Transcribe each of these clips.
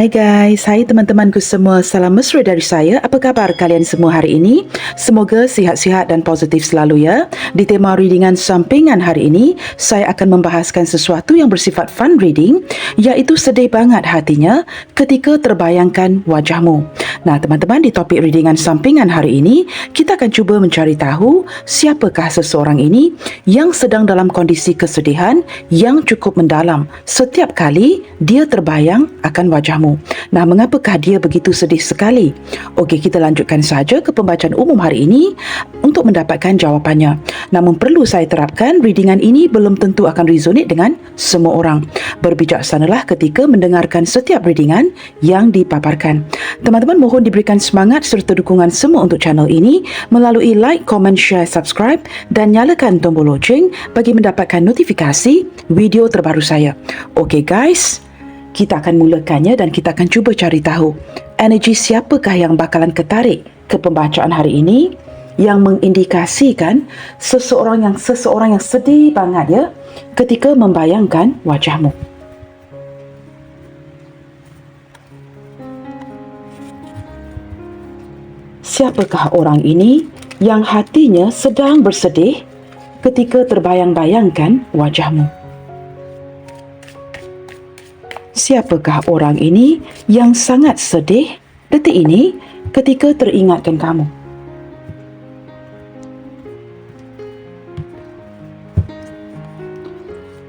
Hai guys, hai teman-temanku semua. Salam mesra dari saya. Apa khabar kalian semua hari ini? Semoga sihat-sihat dan positif selalu ya. Di tema readingan sampingan hari ini, saya akan membahaskan sesuatu yang bersifat fun reading, iaitu sedih banget hatinya ketika terbayangkan wajahmu. Nah, teman-teman, di topik readingan sampingan hari ini, kita akan cuba mencari tahu siapakah seseorang ini yang sedang dalam kondisi kesedihan yang cukup mendalam setiap kali dia terbayang akan wajahmu. Nah, mengapakah dia begitu sedih sekali? Okey, kita lanjutkan saja ke pembacaan umum hari ini untuk mendapatkan jawapannya. Namun perlu saya terapkan, readingan ini belum tentu akan resonate dengan semua orang. Berbijaksanalah ketika mendengarkan setiap readingan yang dipaparkan. Teman-teman mohon diberikan semangat serta dukungan semua untuk channel ini melalui like, comment, share, subscribe dan nyalakan tombol loceng bagi mendapatkan notifikasi video terbaru saya. Okey guys, kita akan mulakannya dan kita akan cuba cari tahu energi siapakah yang bakalan ketarik ke pembacaan hari ini yang mengindikasikan seseorang yang sedih banget ya ketika membayangkan wajahmu. Siapakah orang ini yang hatinya sedang bersedih ketika terbayang-bayangkan wajahmu? Siapakah orang ini yang sangat sedih detik ini ketika teringatkan kamu?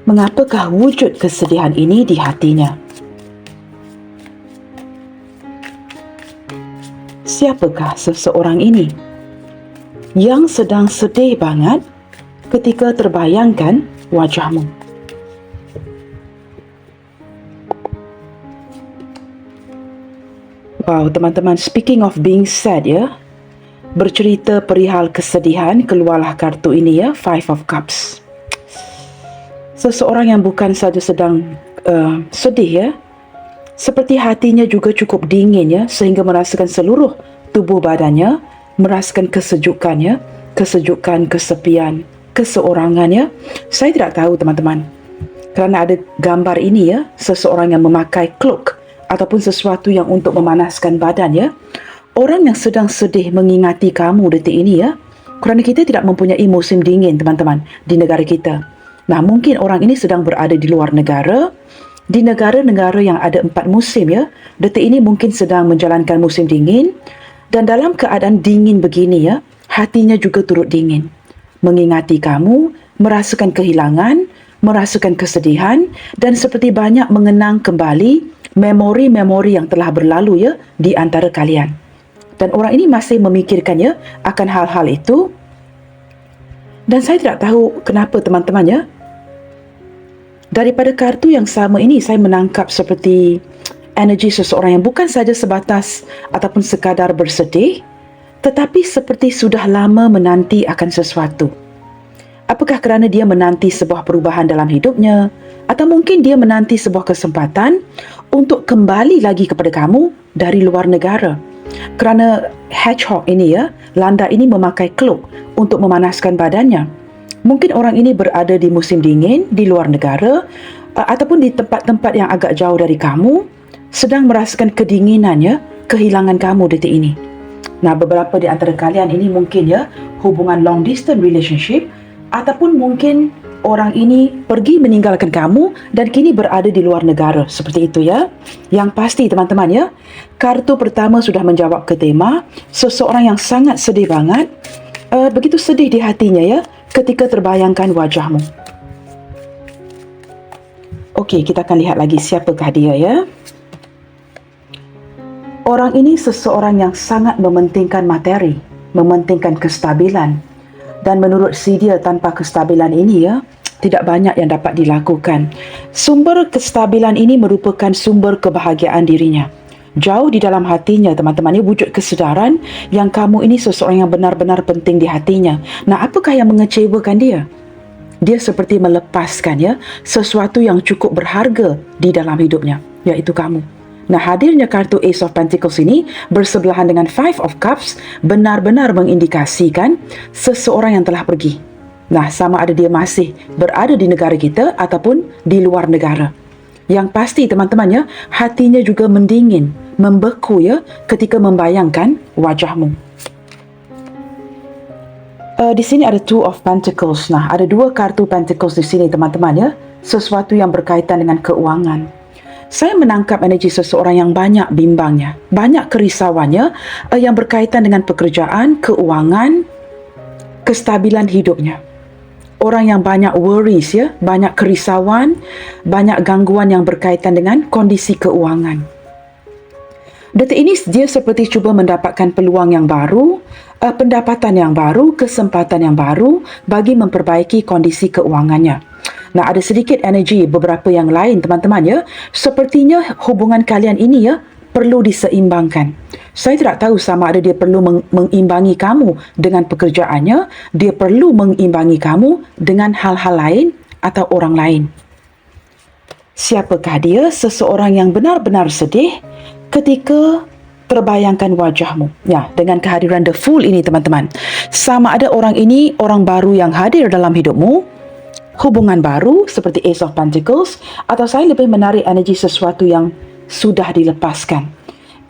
Mengapakah wujud kesedihan ini di hatinya? Siapakah seseorang ini yang sedang sedih banget ketika terbayangkan wajahmu? Wow, teman-teman, speaking of being sad ya, bercerita perihal kesedihan, keluarlah kartu ini ya, Five of Cups. Seseorang yang bukan saja sedang sedih ya, seperti hatinya juga cukup dingin ya, sehingga merasakan seluruh tubuh badannya, merasakan kesejukannya, kesejukan, kesepian, keseorangan ya. Saya tidak tahu teman-teman, kerana ada gambar ini ya, seseorang yang memakai cloak ataupun sesuatu yang untuk memanaskan badan ya. Orang yang sedang sedih mengingati kamu detik ini ya, kerana kita tidak mempunyai musim dingin teman-teman di negara kita. Nah, mungkin orang ini sedang berada di luar negara, di negara-negara yang ada 4 musim ya. Detik ini mungkin sedang menjalankan musim dingin, dan dalam keadaan dingin begini ya, hatinya juga turut dingin, mengingati kamu, merasakan kehilangan, merasakan kesedihan, dan seperti banyak mengenang kembali memori-memori yang telah berlalu ya di antara kalian. Dan orang ini masih memikirkan ya akan hal-hal itu. Dan saya tidak tahu kenapa teman-teman ya, daripada kartu yang sama ini saya menangkap seperti energi seseorang yang bukan saja sebatas ataupun sekadar bersedih, tetapi seperti sudah lama menanti akan sesuatu. Apakah kerana dia menanti sebuah perubahan dalam hidupnya, atau mungkin dia menanti sebuah kesempatan untuk kembali lagi kepada kamu dari luar negara. Kerana hedgehog ini ya, landa ini memakai cloak untuk memanaskan badannya. Mungkin orang ini berada di musim dingin di luar negara, ataupun di tempat-tempat yang agak jauh dari kamu, sedang merasakan kedinginannya, kehilangan kamu detik ini. Nah, beberapa di antara kalian ini mungkin ya hubungan long distance relationship, ataupun mungkin orang ini pergi meninggalkan kamu dan kini berada di luar negara. Seperti itu ya. Yang pasti teman-teman ya, kartu pertama sudah menjawab ke tema seseorang yang sangat sedih banget, begitu sedih di hatinya ya ketika terbayangkan wajahmu. Okey, kita akan lihat lagi siapakah dia ya. Orang ini seseorang yang sangat mementingkan materi, mementingkan kestabilan. Dan menurut si dia, tanpa kestabilan ini ya, tidak banyak yang dapat dilakukan. Sumber kestabilan ini merupakan sumber kebahagiaan dirinya. Jauh di dalam hatinya teman-teman, ini wujud kesedaran yang kamu ini seseorang yang benar-benar penting di hatinya. Nah, apakah yang mengecewakan dia? Dia seperti melepaskan ya sesuatu yang cukup berharga di dalam hidupnya, iaitu kamu. Nah, hadirnya kartu Ace of Pentacles ini bersebelahan dengan Five of Cups benar-benar mengindikasikan seseorang yang telah pergi. Nah, sama ada dia masih berada di negara kita ataupun di luar negara. Yang pasti teman-teman ya, hatinya juga mendingin, membeku ya ketika membayangkan wajahmu. Di sini ada Two of Pentacles. Nah, ada dua kartu Pentacles di sini teman-teman ya. Sesuatu yang berkaitan dengan keuangan. Saya menangkap energi seseorang yang banyak bimbangnya, banyak kerisauannya yang berkaitan dengan pekerjaan, keuangan, kestabilan hidupnya. Orang yang banyak worries ya, banyak kerisauan, banyak gangguan yang berkaitan dengan kondisi keuangan. Detik ini dia seperti cuba mendapatkan peluang yang baru, pendapatan yang baru, kesempatan yang baru bagi memperbaiki kondisi keuangannya. Nah, ada sedikit energi beberapa yang lain teman-teman ya. Sepertinya hubungan kalian ini ya perlu diseimbangkan. Saya tidak tahu sama ada dia perlu mengimbangi kamu dengan pekerjaannya, dia perlu mengimbangi kamu dengan hal-hal lain atau orang lain. Siapakah dia? Seseorang yang benar-benar sedih ketika terbayangkan wajahmu. Ya, dengan kehadiran The Fool ini teman-teman. Sama ada orang ini orang baru yang hadir dalam hidupmu, hubungan baru seperti Ace of Pentacles, atau saya lebih menarik energi sesuatu yang sudah dilepaskan.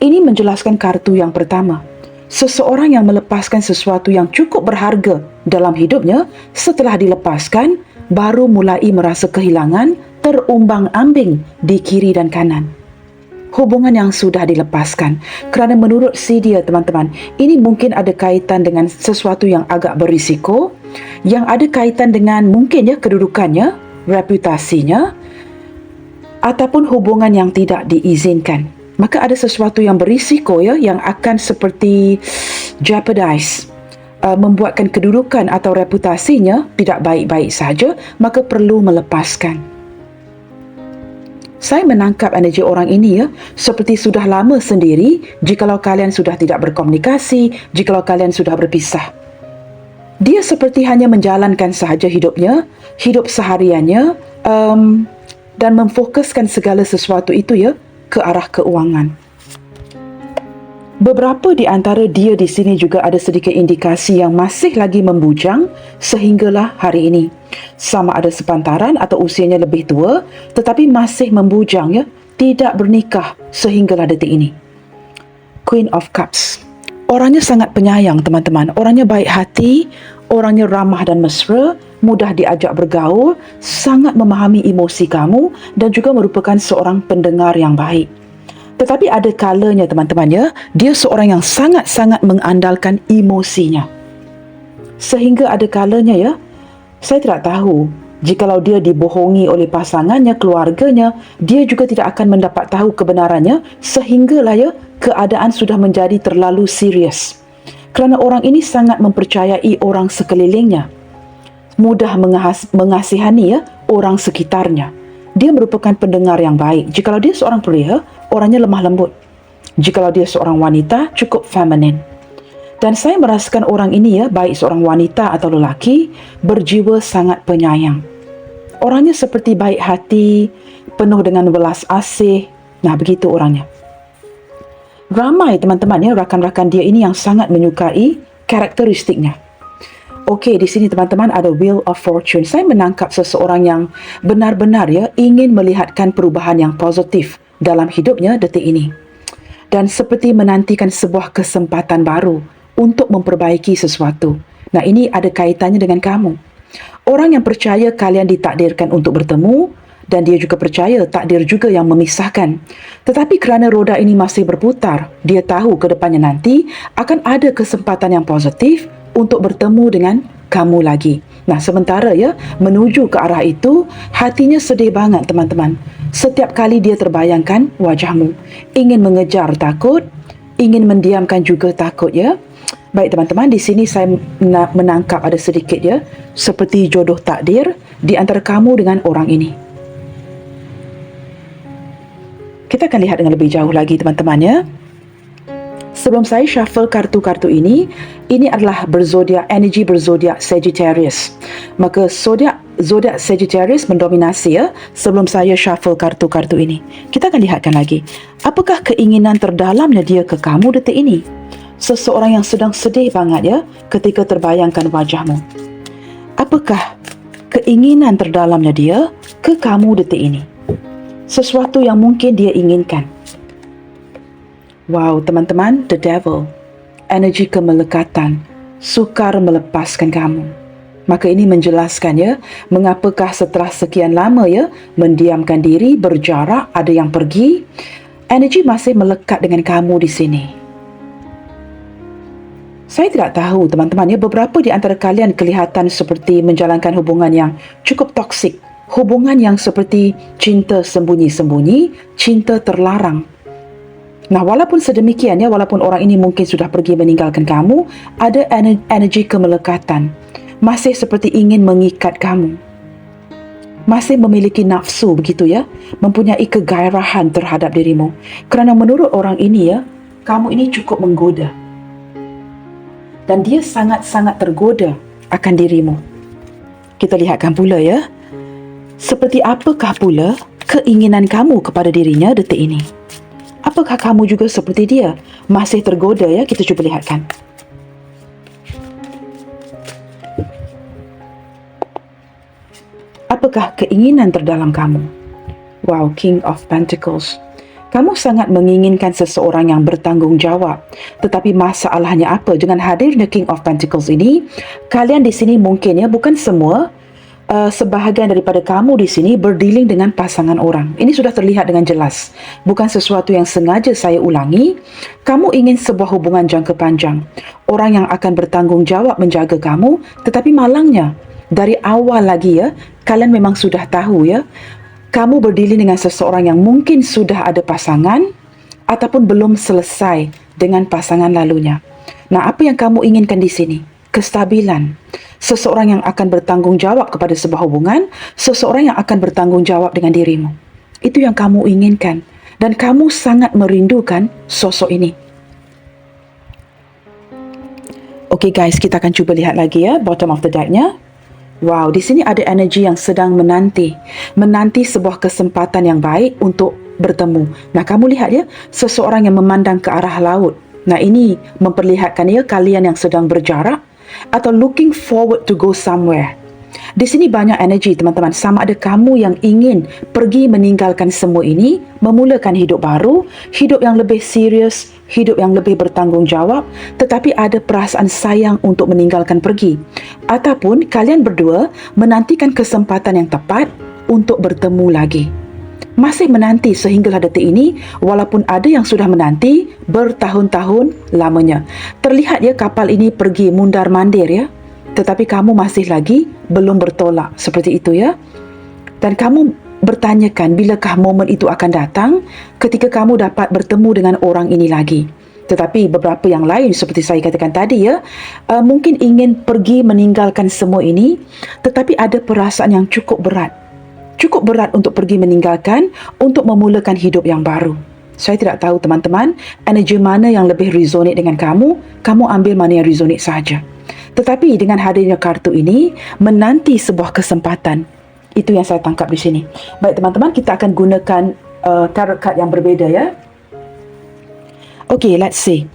Ini menjelaskan kartu yang pertama. Seseorang yang melepaskan sesuatu yang cukup berharga dalam hidupnya, setelah dilepaskan, baru mulai merasa kehilangan, terumbang-ambing di kiri dan kanan. Hubungan yang sudah dilepaskan. Kerana menurut si dia teman-teman, ini mungkin ada kaitan dengan sesuatu yang agak berisiko, yang ada kaitan dengan mungkin ya kedudukannya, reputasinya, ataupun hubungan yang tidak diizinkan. Maka ada sesuatu yang berisiko ya, yang akan seperti jeopardize, membuatkan kedudukan atau reputasinya tidak baik-baik saja, maka perlu melepaskan. Saya menangkap energi orang ini ya, seperti sudah lama sendiri, jikalau kalian sudah tidak berkomunikasi, jikalau kalian sudah berpisah. Dia seperti hanya menjalankan sahaja hidupnya, hidup sehariannya, dan memfokuskan segala sesuatu itu ya ke arah keuangan. Beberapa di antara dia di sini juga ada sedikit indikasi yang masih lagi membujang sehinggalah hari ini. Sama ada sepantaran atau usianya lebih tua, tetapi masih membujang ya, tidak bernikah sehinggalah detik ini. Queen of Cups. Orangnya sangat penyayang teman-teman, orangnya baik hati, orangnya ramah dan mesra, mudah diajak bergaul, sangat memahami emosi kamu dan juga merupakan seorang pendengar yang baik. Tetapi ada kalanya teman-teman ya, dia seorang yang sangat-sangat mengandalkan emosinya. Sehingga ada kalanya ya, saya tidak tahu, jikalau dia dibohongi oleh pasangannya, keluarganya, dia juga tidak akan mendapat tahu kebenarannya sehinggalah ya, keadaan sudah menjadi terlalu serius. Kerana orang ini sangat mempercayai orang sekelilingnya. Mudah mengasihani ya, orang sekitarnya. Dia merupakan pendengar yang baik. Jikalau dia seorang pria, orangnya lemah lembut. Jikalau dia seorang wanita, cukup feminin. Dan saya merasakan orang ini ya, baik seorang wanita atau lelaki, berjiwa sangat penyayang. Orangnya seperti baik hati, penuh dengan belas asih. Nah, begitu orangnya. Ramai teman-teman ya, rakan-rakan dia ini yang sangat menyukai karakteristiknya. Okey, di sini teman-teman ada Wheel of Fortune. Saya menangkap seseorang yang benar-benar ya ingin melihatkan perubahan yang positif dalam hidupnya detik ini. Dan seperti menantikan sebuah kesempatan baru untuk memperbaiki sesuatu. Nah, ini ada kaitannya dengan kamu. Orang yang percaya kalian ditakdirkan untuk bertemu dan dia juga percaya takdir juga yang memisahkan. Tetapi kerana roda ini masih berputar, dia tahu ke depannya nanti akan ada kesempatan yang positif untuk bertemu dengan kamu lagi. Nah, sementara ya, menuju ke arah itu, hatinya sedih banget teman-teman. Setiap kali dia terbayangkan wajahmu, ingin mengejar takut, ingin mendiamkan juga takut ya. Baik teman-teman, di sini saya menangkap ada sedikit ya, seperti jodoh takdir di antara kamu dengan orang ini. Kita akan lihat dengan lebih jauh lagi teman-teman ya. Sebelum saya shuffle kartu-kartu ini adalah energi berzodiak Sagittarius. Maka zodiak Sagittarius mendominasi ya sebelum saya shuffle kartu-kartu ini. Kita akan lihatkan lagi. Apakah keinginan terdalamnya dia ke kamu detik ini? Seseorang yang sedang sedih banget ya ketika terbayangkan wajahmu. Apakah keinginan terdalamnya dia ke kamu detik ini? sesuatu yang mungkin dia inginkan. Wow, teman-teman, the devil, energi kemelekatan, sukar melepaskan kamu. Maka ini menjelaskan ya, mengapakah setelah sekian lama ya, mendiamkan diri, berjarak, ada yang pergi, energi masih melekat dengan kamu di sini. Saya tidak tahu teman-teman ya, beberapa di antara kalian kelihatan seperti menjalankan hubungan yang cukup toksik. Hubungan yang seperti cinta sembunyi-sembunyi, cinta terlarang. Nah, walaupun sedemikian ya, walaupun orang ini mungkin sudah pergi meninggalkan kamu, ada energi kemelekatan. Masih seperti ingin mengikat kamu. Masih memiliki nafsu begitu ya, mempunyai kegairahan terhadap dirimu. Kerana menurut orang ini ya, kamu ini cukup menggoda. Dan dia sangat-sangat tergoda akan dirimu. Kita lihatkan pula ya, seperti apakah pula keinginan kamu kepada dirinya detik ini. Apakah kamu juga seperti dia? Masih tergoda ya? Kita cuba lihatkan. Apakah keinginan terdalam kamu? Wow, King of Pentacles. Kamu sangat menginginkan seseorang yang bertanggungjawab. Tetapi masalahnya apa? Dengan hadirnya King of Pentacles ini, kalian di sini mungkin ya, bukan semua, sebahagian daripada kamu di sini berdealing dengan pasangan orang. Ini sudah terlihat dengan jelas. Bukan sesuatu yang sengaja saya ulangi. Kamu ingin sebuah hubungan jangka panjang. Orang yang akan bertanggungjawab menjaga kamu, tetapi malangnya, dari awal lagi ya, kalian memang sudah tahu ya, kamu berdealing dengan seseorang yang mungkin sudah ada pasangan ataupun belum selesai dengan pasangan lalunya. Nah, apa yang kamu inginkan di sini? Kestabilan. Seseorang yang akan bertanggung jawab kepada sebuah hubungan, seseorang yang akan bertanggung jawab dengan dirimu. Itu yang kamu inginkan. Dan kamu sangat merindukan sosok ini. Okey guys, kita akan cuba lihat lagi ya, bottom of the deck-nya. Wow, di sini ada energi yang sedang menanti sebuah kesempatan yang baik untuk bertemu. Nah, kamu lihat ya, seseorang yang memandang ke arah laut. Nah, ini memperlihatkan ya, kalian yang sedang berjarak atau looking forward to go somewhere. Di sini banyak energi teman-teman. Sama ada kamu yang ingin pergi meninggalkan semua ini, memulakan hidup baru, hidup yang lebih serius, hidup yang lebih bertanggungjawab, tetapi ada perasaan sayang untuk meninggalkan pergi. Ataupun kalian berdua menantikan kesempatan yang tepat untuk bertemu lagi. Masih menanti sehinggalah detik ini, walaupun ada yang sudah menanti bertahun-tahun lamanya. Terlihat ya, kapal ini pergi mundar-mandir ya, tetapi kamu masih lagi belum bertolak, seperti itu ya. Dan kamu bertanyakan bilakah momen itu akan datang ketika kamu dapat bertemu dengan orang ini lagi. Tetapi beberapa yang lain seperti saya katakan tadi ya, mungkin ingin pergi meninggalkan semua ini, tetapi ada perasaan yang cukup berat untuk pergi meninggalkan, untuk memulakan hidup yang baru. Saya tidak tahu teman-teman, energi mana yang lebih resonate dengan kamu ambil mana yang resonate sahaja. Tetapi dengan hadirnya kartu ini, menanti sebuah kesempatan. Itu yang saya tangkap di sini. Baik teman-teman, kita akan gunakan tarot card yang berbeza ya. Okay, let's see.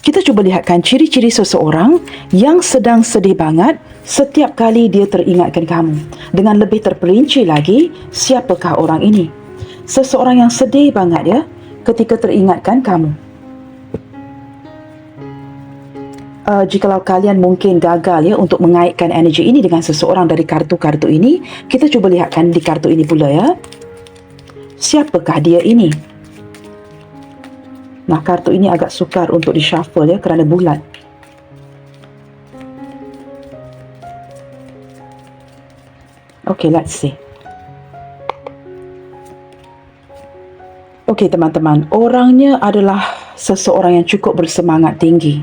Kita cuba lihatkan ciri-ciri seseorang yang sedang sedih banget setiap kali dia teringatkan kamu. Dengan lebih terperinci lagi, siapakah orang ini? Seseorang yang sedih banget ya ketika teringatkan kamu. Jikalau kalian mungkin gagal ya untuk mengaitkan energi ini dengan seseorang dari kartu-kartu ini, kita cuba lihatkan di kartu ini pula ya. Siapakah dia ini? Nah, kartu ini agak sukar untuk di-shuffle ya kerana bulat. Okay, let's see. Okay teman-teman, orangnya adalah seseorang yang cukup bersemangat tinggi.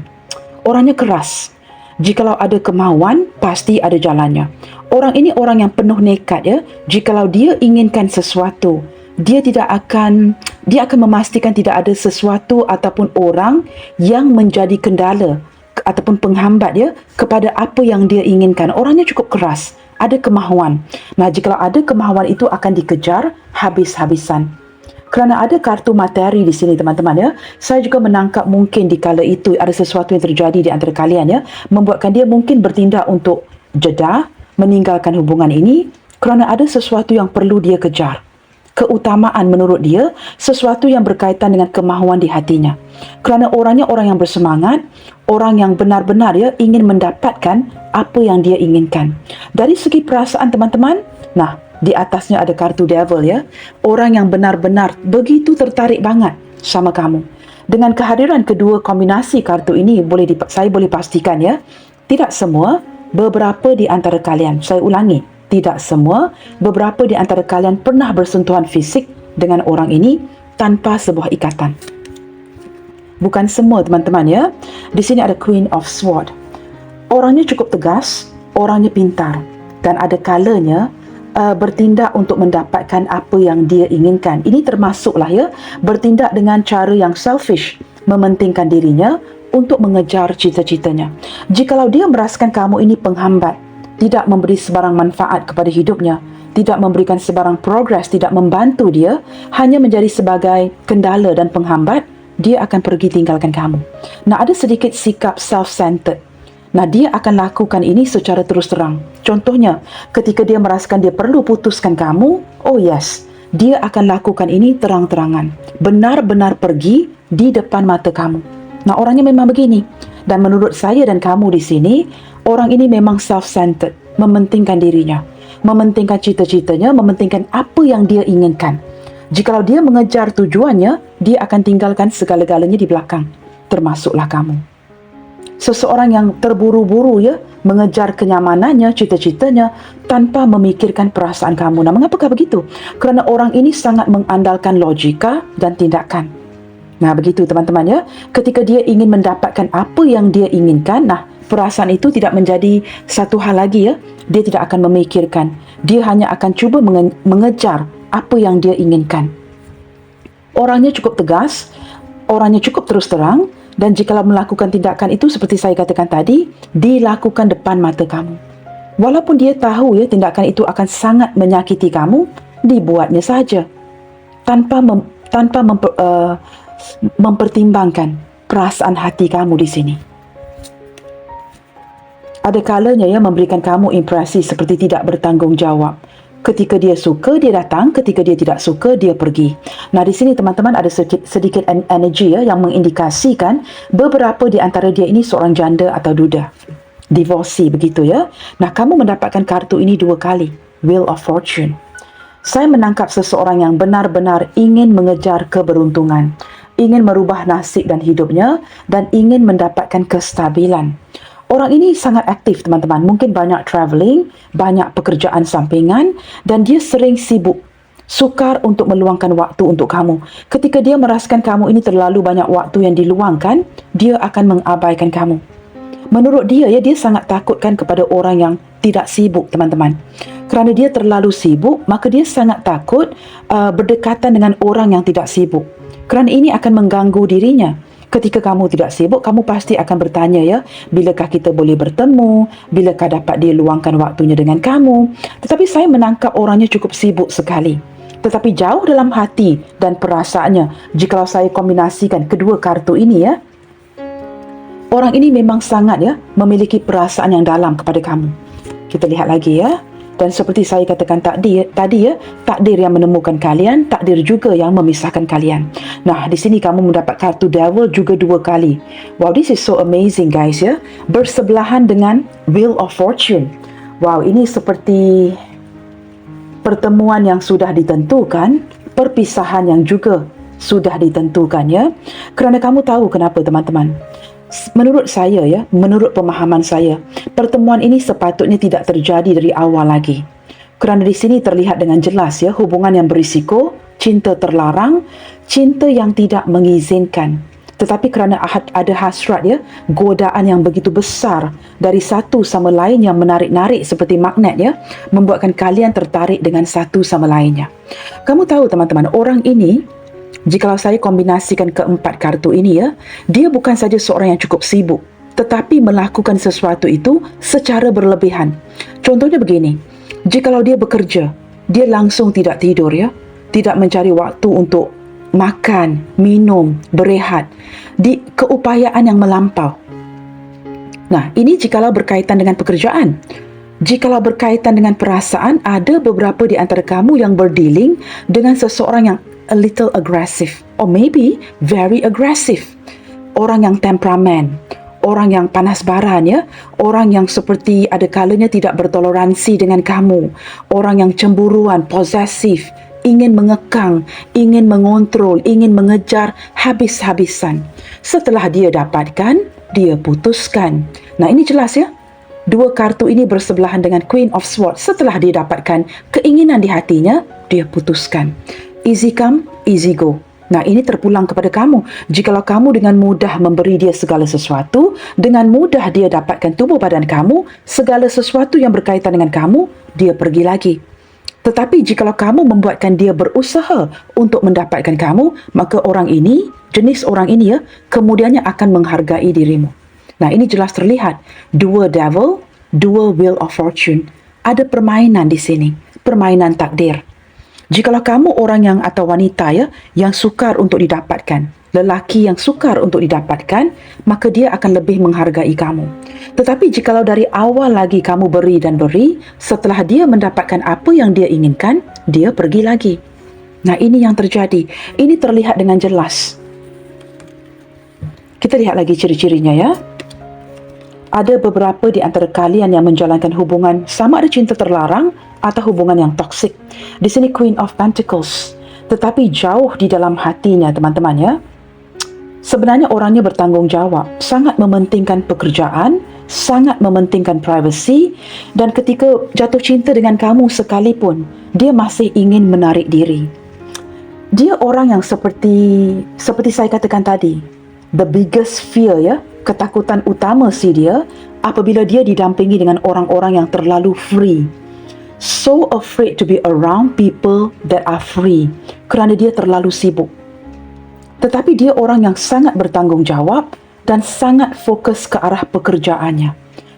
Orangnya keras. Jikalau ada kemauan, pasti ada jalannya. Orang ini orang yang penuh nekat ya. Jikalau dia inginkan sesuatu, dia akan memastikan tidak ada sesuatu ataupun orang yang menjadi kendala ataupun penghambat ya kepada apa yang dia inginkan. Orangnya cukup keras, ada kemahuan. Nah, jikalau ada kemahuan itu akan dikejar habis-habisan. Kerana ada kartu materi di sini teman-teman ya. Saya juga menangkap mungkin di kala itu ada sesuatu yang terjadi di antara kalian ya, membuatkan dia mungkin bertindak untuk jeda, meninggalkan hubungan ini kerana ada sesuatu yang perlu dia kejar. keutamaan menurut dia sesuatu yang berkaitan dengan kemahuan di hatinya. Kerana orangnya orang yang bersemangat, orang yang benar-benar ingin mendapatkan apa yang dia inginkan. Dari segi perasaan teman-teman, nah, di atasnya ada kartu devil Orang yang benar-benar begitu tertarik banget sama kamu. Dengan kehadiran kedua kombinasi kartu ini, saya boleh pastikan tidak semua, beberapa di antara kalian, saya ulangi, tidak semua, beberapa di antara kalian pernah bersentuhan fisik dengan orang ini tanpa sebuah ikatan. Bukan semua teman-teman Di sini ada Queen of Swords. Orangnya cukup tegas, orangnya pintar, dan ada kalanya bertindak untuk mendapatkan apa yang dia inginkan. Ini termasuklah bertindak dengan cara yang selfish, mementingkan dirinya untuk mengejar cita-citanya. Jikalau dia merasakan kamu ini penghambat, tidak memberi sebarang manfaat kepada hidupnya, tidak memberikan sebarang progres, tidak membantu dia, hanya menjadi sebagai kendala dan penghambat, dia akan pergi tinggalkan kamu. Nah, ada sedikit sikap self-centered. Nah, dia akan lakukan ini secara terus terang. Contohnya, ketika dia merasakan dia perlu putuskan kamu, oh yes, dia akan lakukan ini terang-terangan. Benar-benar pergi di depan mata kamu. Nah, orangnya memang begini. Dan menurut saya dan kamu di sini, orang ini memang self-centered, mementingkan dirinya, mementingkan cita-citanya, mementingkan apa yang dia inginkan. Jikalau dia mengejar tujuannya, dia akan tinggalkan segala-galanya di belakang, termasuklah kamu. Seseorang yang terburu-buru mengejar kenyamanannya, cita-citanya tanpa memikirkan perasaan kamu. Nah, mengapakah begitu? Kerana orang ini sangat mengandalkan logika dan tindakan. Nah, begitu teman-teman Ketika dia ingin mendapatkan apa yang dia inginkan, nah, perasaan itu tidak menjadi satu hal lagi Dia tidak akan memikirkan. Dia hanya akan cuba mengejar apa yang dia inginkan. Orangnya cukup tegas, orangnya cukup terus terang, dan jikalau melakukan tindakan itu seperti saya katakan tadi, dilakukan depan mata kamu. Walaupun dia tahu tindakan itu akan sangat menyakiti kamu, dibuatnya saja tanpa mempertimbangkan perasaan hati kamu di sini. Ada kalanya memberikan kamu impresi seperti tidak bertanggungjawab. Ketika dia suka, dia datang. Ketika dia tidak suka, dia pergi. Nah, di sini teman-teman ada sedikit energi yang mengindikasikan beberapa di antara dia ini seorang janda atau duda. Divorcee, begitu Nah, kamu mendapatkan kartu ini 2 kali. Wheel of Fortune. Saya menangkap seseorang yang benar-benar ingin mengejar keberuntungan, ingin merubah nasib dan hidupnya, dan ingin mendapatkan kestabilan. Orang ini sangat aktif teman-teman, mungkin banyak travelling, banyak pekerjaan sampingan, dan dia sering sibuk, sukar untuk meluangkan waktu untuk kamu. Ketika dia merasakan kamu ini terlalu banyak waktu yang diluangkan, dia akan mengabaikan kamu. Menurut dia sangat takutkan kepada orang yang tidak sibuk teman-teman. Kerana dia terlalu sibuk, maka dia sangat takut berdekatan dengan orang yang tidak sibuk. Kerana ini akan mengganggu dirinya. Ketika kamu tidak sibuk, kamu pasti akan bertanya bilakah kita boleh bertemu, bilakah dapat dia luangkan waktunya dengan kamu. Tetapi saya menangkap orangnya cukup sibuk sekali. Tetapi jauh dalam hati dan perasaannya, jikalau saya kombinasikan kedua kartu ini orang ini memang sangat memiliki perasaan yang dalam kepada kamu. Kita lihat lagi Dan seperti saya katakan tadi takdir yang menemukan kalian, takdir juga yang memisahkan kalian. Nah, di sini kamu mendapat kartu Devil juga 2 kali. Wow, this is so amazing guys Bersebelahan dengan Wheel of Fortune. Wow, ini seperti pertemuan yang sudah ditentukan, perpisahan yang juga sudah ditentukan Kerana kamu tahu kenapa teman-teman? Menurut saya menurut pemahaman saya, pertemuan ini sepatutnya tidak terjadi dari awal lagi. Kerana di sini terlihat dengan jelas hubungan yang berisiko, cinta terlarang, cinta yang tidak mengizinkan. Tetapi kerana ada hasrat godaan yang begitu besar dari satu sama lain yang menarik-narik seperti magnet membuatkan kalian tertarik dengan satu sama lainnya. Kamu tahu teman-teman, orang ini, jikalau saya kombinasikan keempat kartu ini dia bukan saja seorang yang cukup sibuk, tetapi melakukan sesuatu itu secara berlebihan. Contohnya begini, jikalau dia bekerja, dia langsung tidak tidur tidak mencari waktu untuk makan, minum, berehat, di keupayaan yang melampau. Nah, ini jikalau berkaitan dengan pekerjaan. Jikalau berkaitan dengan perasaan, ada beberapa di antara kamu yang berdealing dengan seseorang yang a little aggressive or maybe very aggressive. Orang yang temperamen, orang yang panas baran ya, orang yang seperti ada kalanya tidak bertoleransi dengan kamu, orang yang cemburuan, posesif, ingin mengekang, ingin mengontrol, ingin mengejar habis-habisan. Setelah dia dapatkan, dia putuskan. Nah, ini jelas ya. Dua kartu ini bersebelahan dengan Queen of Swords. Setelah dia dapatkan keinginan di hatinya, dia putuskan. Easy come, easy go. Nah, ini terpulang kepada kamu. Jikalau kamu dengan mudah memberi dia segala sesuatu, dengan mudah dia dapatkan tubuh badan kamu, segala sesuatu yang berkaitan dengan kamu, dia pergi lagi. Tetapi jikalau kamu membuatkan dia berusaha untuk mendapatkan kamu, maka orang ini, jenis orang ini ya, kemudiannya akan menghargai dirimu. Nah, ini jelas terlihat. Dua devil, dua wheel of fortune. Ada permainan di sini. Permainan takdir. Jikalau kamu orang yang atau wanita ya, yang sukar untuk didapatkan, lelaki yang sukar untuk didapatkan, maka dia akan lebih menghargai kamu. Tetapi jikalau dari awal lagi kamu beri dan beri, setelah dia mendapatkan apa yang dia inginkan, dia pergi lagi. Nah, ini yang terjadi. Ini terlihat dengan jelas. Kita lihat lagi ciri-cirinya ya. Ada beberapa di antara kalian yang menjalankan hubungan sama ada cinta terlarang atau hubungan yang toksik. Di sini Queen of Pentacles. Tetapi jauh di dalam hatinya teman-teman ya. Sebenarnya orangnya bertanggungjawab, sangat mementingkan pekerjaan, sangat mementingkan privacy, dan ketika jatuh cinta dengan kamu sekalipun, dia masih ingin menarik diri. Dia orang yang seperti saya katakan tadi, the biggest fear ya, ketakutan utama dia apabila dia didampingi dengan orang-orang yang terlalu free. So afraid to be around people that are free kerana dia terlalu sibuk. Tetapi dia orang yang sangat bertanggungjawab dan sangat fokus ke arah pekerjaannya.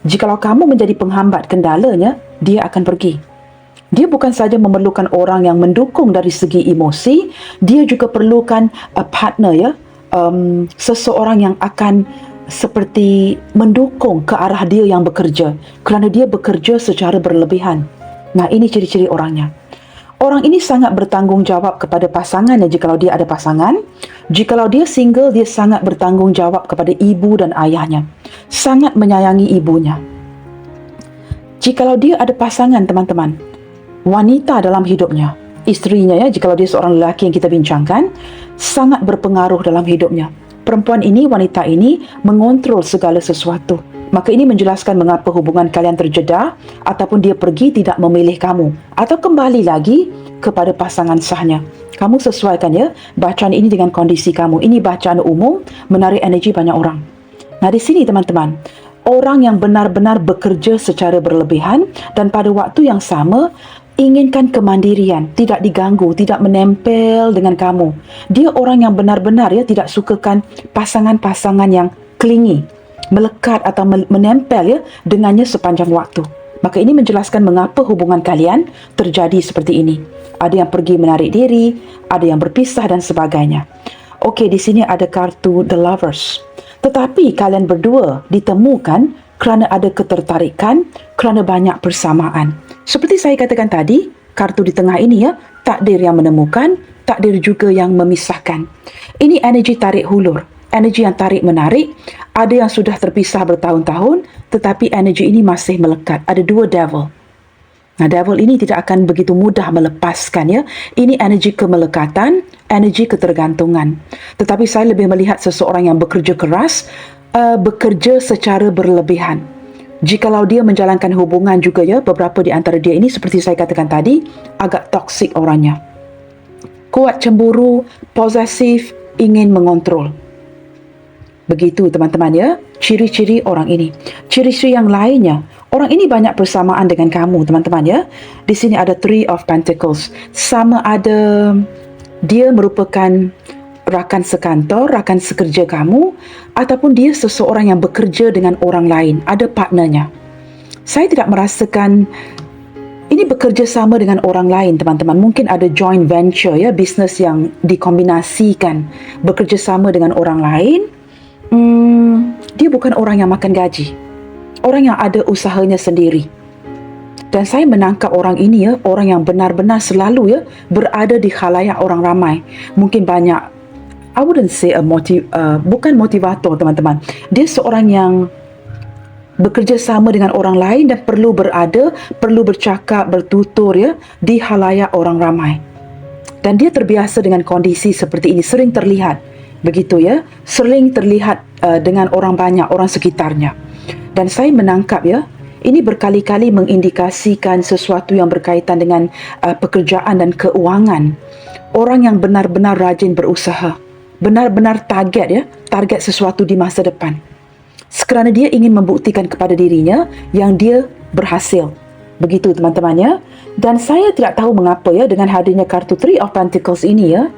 Jikalau kamu menjadi penghambat kendalanya, dia akan pergi. Dia bukan saja memerlukan orang yang mendukung dari segi emosi, dia juga perlukan a partner ya, seseorang yang akan seperti mendukung ke arah dia yang bekerja kerana dia bekerja secara berlebihan. Nah, ini ciri-ciri orangnya. Orang ini sangat bertanggungjawab kepada pasangannya jikalau dia ada pasangan. Jikalau dia single, dia sangat bertanggungjawab kepada ibu dan ayahnya. Sangat menyayangi ibunya. Jikalau dia ada pasangan teman-teman, wanita dalam hidupnya, isterinya ya, jikalau dia seorang lelaki yang kita bincangkan, sangat berpengaruh dalam hidupnya. Perempuan ini, wanita ini mengontrol segala sesuatu. Maka ini menjelaskan mengapa hubungan kalian terjedah ataupun dia pergi tidak memilih kamu atau kembali lagi kepada pasangan sahnya. Kamu sesuaikan ya bacaan ini dengan kondisi kamu. Ini bacaan umum menarik energi banyak orang. Nah, di sini teman-teman, orang yang benar-benar bekerja secara berlebihan dan pada waktu yang sama inginkan kemandirian, tidak diganggu, tidak menempel dengan kamu. Dia orang yang benar-benar ya tidak sukakan pasangan-pasangan yang clingy, melekat atau menempel ya dengannya sepanjang waktu. Maka ini menjelaskan mengapa hubungan kalian terjadi seperti ini. Ada yang pergi menarik diri, ada yang berpisah dan sebagainya. Okey, di sini ada kartu The Lovers. Tetapi kalian berdua ditemukan kerana ada ketertarikan, kerana banyak persamaan. Seperti saya katakan tadi, kartu di tengah ini ya, takdir yang menemukan, takdir juga yang memisahkan. Ini energi tarik hulur, energi yang tarik-menarik. Ada yang sudah terpisah bertahun-tahun, tetapi energi ini masih melekat. Ada dua devil. Nah, devil ini tidak akan begitu mudah melepaskan ya. Ini energi kemelekatan, energi ketergantungan. Tetapi saya lebih melihat seseorang yang bekerja keras, bekerja secara berlebihan. Jikalau dia menjalankan hubungan juga ya, beberapa di antara dia ini seperti saya katakan tadi, agak toksik orangnya. Kuat cemburu, posesif, ingin mengontrol. Begitu teman-teman ya, ciri-ciri orang ini. Ciri-ciri yang lainnya, orang ini banyak persamaan dengan kamu teman-teman ya. Di sini ada Three of Pentacles. Sama ada dia merupakan rakan sekantor, rakan sekerja kamu, ataupun dia seseorang yang bekerja dengan orang lain, ada partnernya. Saya tidak merasakan ini bekerja sama dengan orang lain teman-teman. Mungkin ada joint venture ya, bisnes yang dikombinasikan, bekerja sama dengan orang lain. Dia bukan orang yang makan gaji, orang yang ada usahanya sendiri. Dan saya menangkap orang ini ya, orang yang benar-benar selalu ya berada di khalayak orang ramai. Mungkin banyak, I wouldn't say bukan motivator teman-teman. Dia seorang yang bekerja sama dengan orang lain dan perlu berada, perlu bercakap, bertutur ya di khalayak orang ramai. Dan dia terbiasa dengan kondisi seperti ini, sering terlihat begitu ya, sering terlihat dengan orang banyak, orang sekitarnya. Dan saya menangkap ya, ini berkali-kali mengindikasikan sesuatu yang berkaitan dengan pekerjaan dan keuangan. Orang yang benar-benar rajin berusaha, benar-benar target sesuatu di masa depan. Kerana dia ingin membuktikan kepada dirinya yang dia berhasil. Begitu teman-teman ya. Dan saya tidak tahu mengapa ya dengan hadirnya kartu Three of Pentacles ini ya,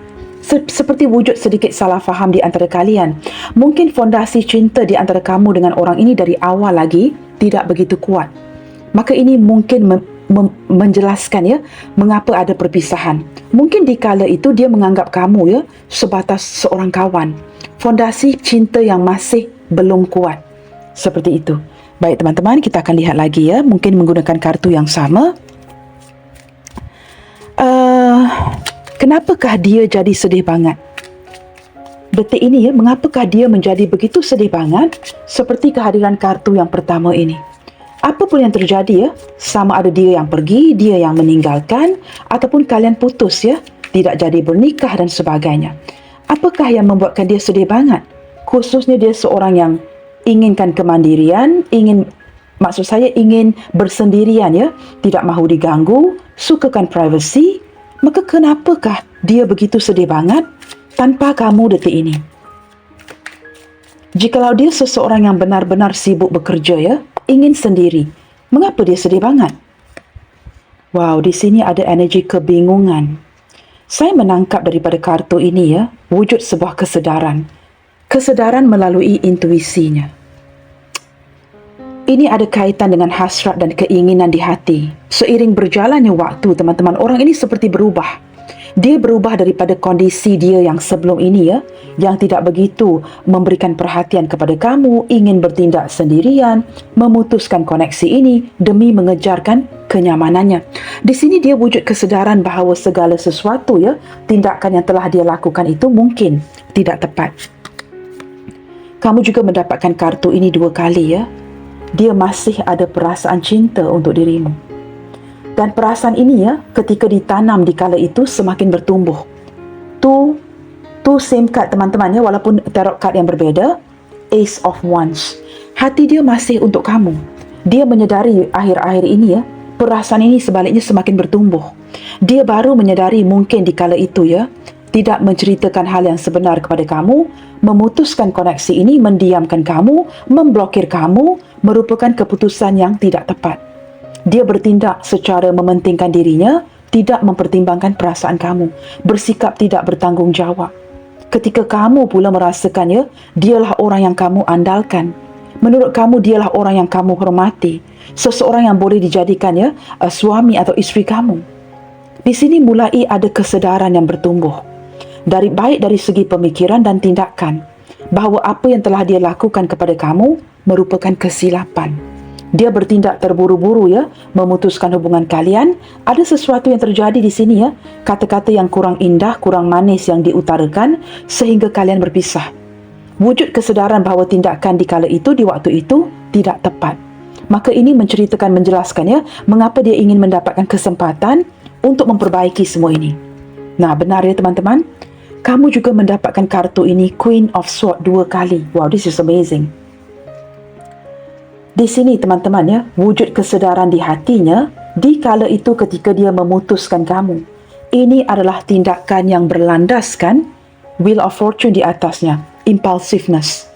seperti wujud sedikit salah faham di antara kalian. Mungkin fondasi cinta di antara kamu dengan orang ini dari awal lagi tidak begitu kuat. Maka ini mungkin menjelaskan ya mengapa ada perpisahan. Mungkin di kala itu dia menganggap kamu ya sebatas seorang kawan. Fondasi cinta yang masih belum kuat. Seperti itu. Baik teman-teman, kita akan lihat lagi ya, mungkin menggunakan kartu yang sama. Kenapakah dia jadi sedih banget? Detik ini ya, mengapakah dia menjadi begitu sedih banget seperti kehadiran kartu yang pertama ini? Apapun yang terjadi ya, sama ada dia yang pergi, dia yang meninggalkan, ataupun kalian putus ya, tidak jadi bernikah dan sebagainya. Apakah yang membuatkan dia sedih banget? Khususnya dia seorang yang inginkan kemandirian, ingin bersendirian ya, tidak mahu diganggu, sukakan privacy. Maka kenapakah dia begitu sedih banget tanpa kamu detik ini? Jikalau dia seseorang yang benar-benar sibuk bekerja ya, ingin sendiri, mengapa dia sedih banget? Wow, di sini ada energi kebingungan. Saya menangkap daripada kartu ini ya, wujud sebuah kesedaran. Kesedaran melalui intuisinya. Ini ada kaitan dengan hasrat dan keinginan di hati. Seiring berjalannya waktu, teman-teman, orang ini seperti berubah. Dia berubah daripada kondisi dia yang sebelum ini ya, yang tidak begitu memberikan perhatian kepada kamu, ingin bertindak sendirian, memutuskan koneksi ini demi mengejarkan kenyamanannya. Di sini dia wujud kesedaran bahawa segala sesuatu ya, tindakan yang telah dia lakukan itu mungkin tidak tepat. Kamu juga mendapatkan kartu ini 2 kali ya. Dia masih ada perasaan cinta untuk dirimu. Dan perasaan ini ya, ketika ditanam di kala itu semakin bertumbuh. Tu same card teman-teman ya, walaupun tarot card yang berbeza. Ace of Wands. Hati dia masih untuk kamu. Dia menyedari akhir-akhir ini ya, perasaan ini sebaliknya semakin bertumbuh. Dia baru menyedari mungkin di kala itu ya, tidak menceritakan hal yang sebenar kepada kamu, memutuskan koneksi ini, mendiamkan kamu, memblokir kamu, merupakan keputusan yang tidak tepat. Dia bertindak secara mementingkan dirinya, tidak mempertimbangkan perasaan kamu, bersikap tidak bertanggungjawab. Ketika kamu pula merasakannya, dialah orang yang kamu andalkan. Menurut kamu, dialah orang yang kamu hormati, seseorang yang boleh dijadikan ya, suami atau isteri kamu. Di sini mulai ada kesedaran yang bertumbuh. Baik dari segi pemikiran dan tindakan, bahawa apa yang telah dia lakukan kepada kamu merupakan kesilapan. Dia bertindak terburu-buru ya, memutuskan hubungan kalian. Ada sesuatu yang terjadi di sini ya, kata-kata yang kurang indah, kurang manis yang diutarakan sehingga kalian berpisah. Wujud kesedaran bahawa tindakan di kala itu, di waktu itu tidak tepat. Maka ini menjelaskan ya, mengapa dia ingin mendapatkan kesempatan untuk memperbaiki semua ini. Nah, benar ya teman-teman? Kamu juga mendapatkan kartu ini, Queen of Swords 2 kali. Wow, this is amazing. Di sini teman-teman ya, wujud kesedaran di hatinya di kala itu ketika dia memutuskan kamu. Ini adalah tindakan yang berlandaskan Wheel of Fortune di atasnya, impulsiveness,